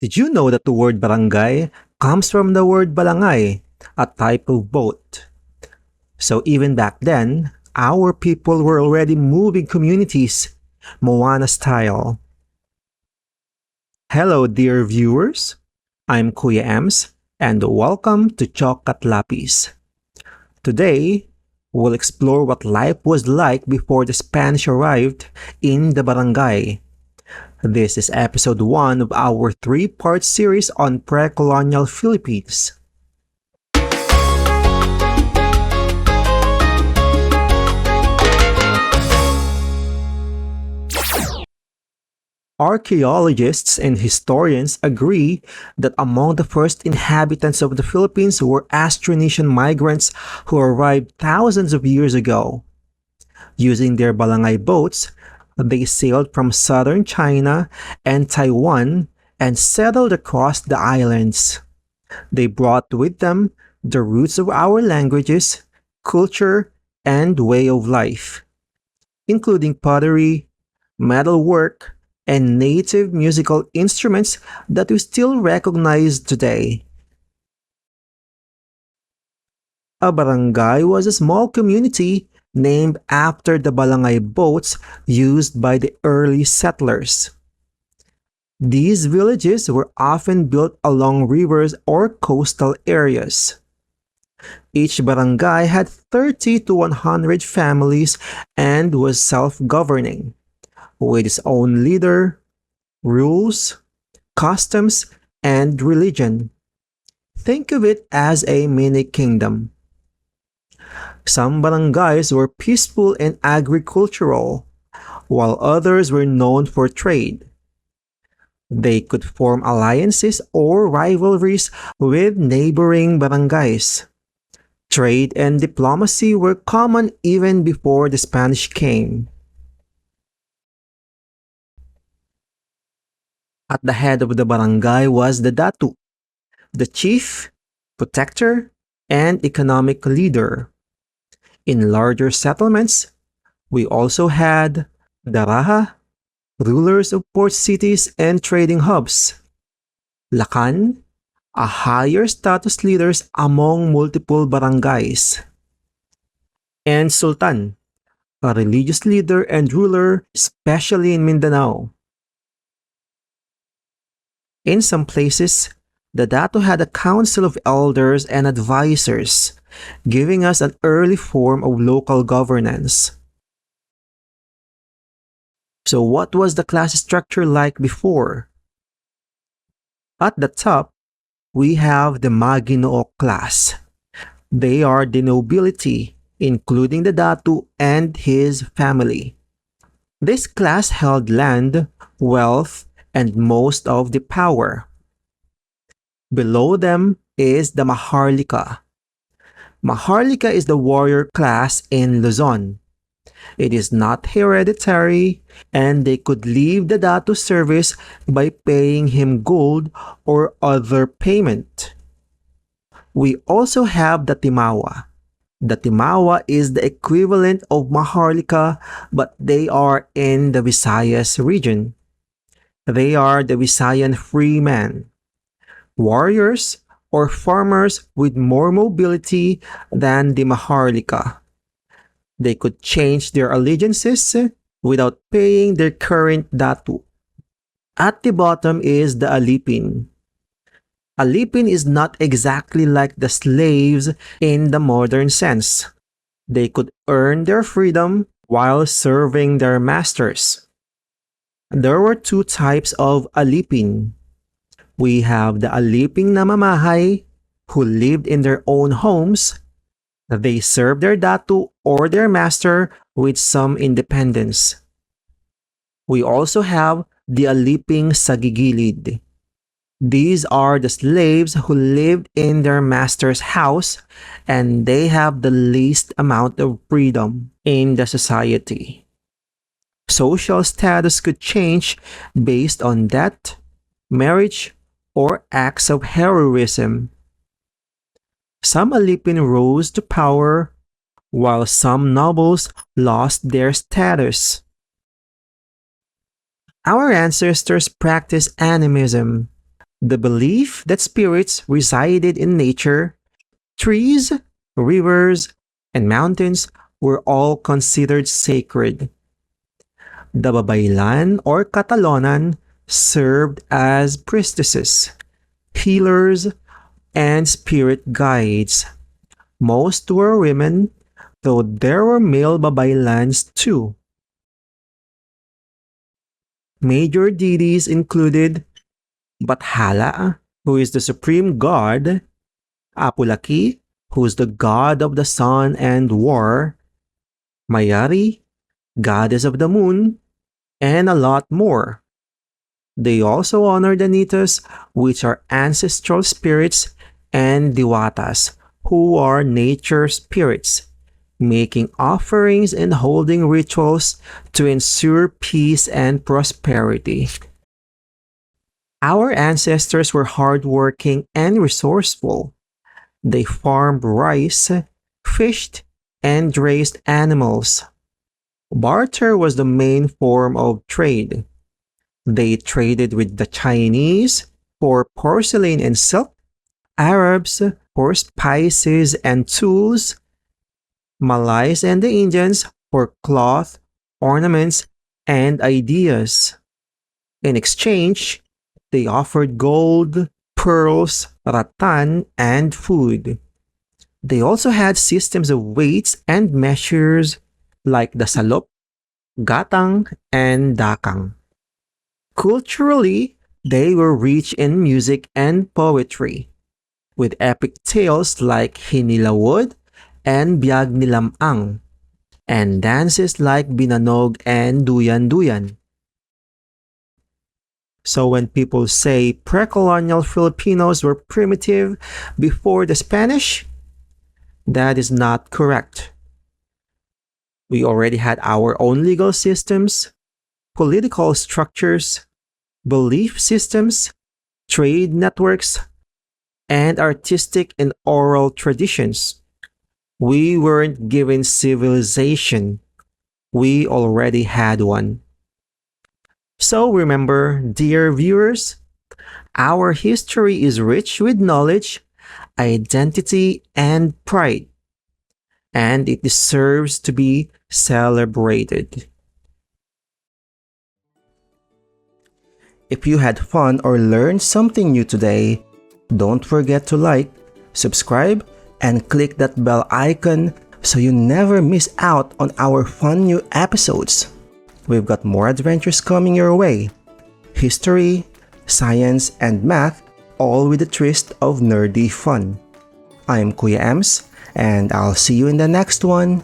Did you know that the word barangay comes from the word Balangai, a type of boat? So even back then, our people were already moving communities, Moana style. Hello dear viewers, I'm Kuya Ems and welcome to Chalk at Lapis. Today, we'll explore what life was like before the Spanish arrived in the barangay. This is episode 1 of our 3-part series on Precolonial Philippines. Archaeologists and historians agree that among the first inhabitants of the Philippines were Austronesian migrants who arrived thousands of years ago. Using their Balangai boats, they sailed from southern China and Taiwan and settled across the islands. They brought with them the roots of our languages, culture, and way of life, including pottery, metalwork, and native musical instruments that we still recognize today. A barangay was a small community named after the Balangai boats used by the early settlers. These villages were often built along rivers or coastal areas. Each barangay had 30 to 100 families and was self-governing, with its own leader, rules, customs, and religion. Think of it as a mini kingdom. Some barangays were peaceful and agricultural, while others were known for trade. They could form alliances or rivalries with neighboring barangays. Trade and diplomacy were common even before the Spanish came. At the head of the barangay was the Datu, the chief, protector, and economic leader. In larger settlements, we also had Daraha, rulers of port cities and trading hubs. Lakan, a higher status leaders among multiple barangays. And Sultan, a religious leader and ruler, especially in Mindanao. In some places, the Datu had a council of elders and advisors, giving us an early form of local governance. So what was the class structure like before? At the top, we have the Maginoo class. They are the nobility, including the Datu and his family. This class held land, wealth, and most of the power. Below them is the Maharlika. Maharlika is the warrior class in Luzon. It is not hereditary, and they could leave the Datu service by paying him gold or other payment. We also have the Timawa. The Timawa is the equivalent of Maharlika, but they are in the Visayas region. They are the Visayan freemen, warriors or farmers with more mobility than the Maharlika. They could change their allegiances without paying their current Datu. At the bottom is the Alipin. Alipin is not exactly like the slaves in the modern sense. They could earn their freedom while serving their masters. There were 2 types of Alipin. We have the Aliping namamahay, who lived in their own homes. They served their Datu or their master with some independence. We also have the Aliping sagigilid. These are the slaves who lived in their master's house, and they have the least amount of freedom in the society. Social status could change based on debt, marriage, or acts of heroism. Some Alipin rose to power, while some nobles lost their status. Our ancestors practiced animism. The belief that spirits resided in nature, trees, rivers, and mountains were all considered sacred. The Babaylan or Catalonan served as priestesses, healers, and spirit guides. Most were women, though there were male Babaylans too. Major deities included Bathala, who is the supreme god, Apulaki, who is the god of the sun and war, Mayari, goddess of the moon, and a lot more. They also honor the Nitas, which are ancestral spirits, and Diwatas, who are nature spirits, making offerings and holding rituals to ensure peace and prosperity. Our ancestors were hardworking and resourceful. They farmed rice, fished, and raised animals. Barter was the main form of trade. They traded with the Chinese for porcelain and silk, Arabs for spices and tools, Malays and the Indians for cloth, ornaments, and ideas. In exchange, they offered gold, pearls, rattan, and food. They also had systems of weights and measures like the salop, gatang, and dakang. Culturally, they were rich in music and poetry, with epic tales like Hinilawod and Biag ni Lamang, and dances like Binanog and Duyan-Duyan. So when people say Precolonial Filipinos were primitive before the Spanish, that is not correct. We already had our own legal systems, political structures, belief systems, trade networks, and artistic and oral traditions. We weren't given civilization. We already had one. So remember, dear viewers, our history is rich with knowledge, identity, and pride, and it deserves to be celebrated. If you had fun or learned something new today, don't forget to like, subscribe, and click that bell icon so you never miss out on our fun new episodes. We've got more adventures coming your way. History, science, and math, all with a twist of nerdy fun. I'm Kuya Ems, and I'll see you in the next one.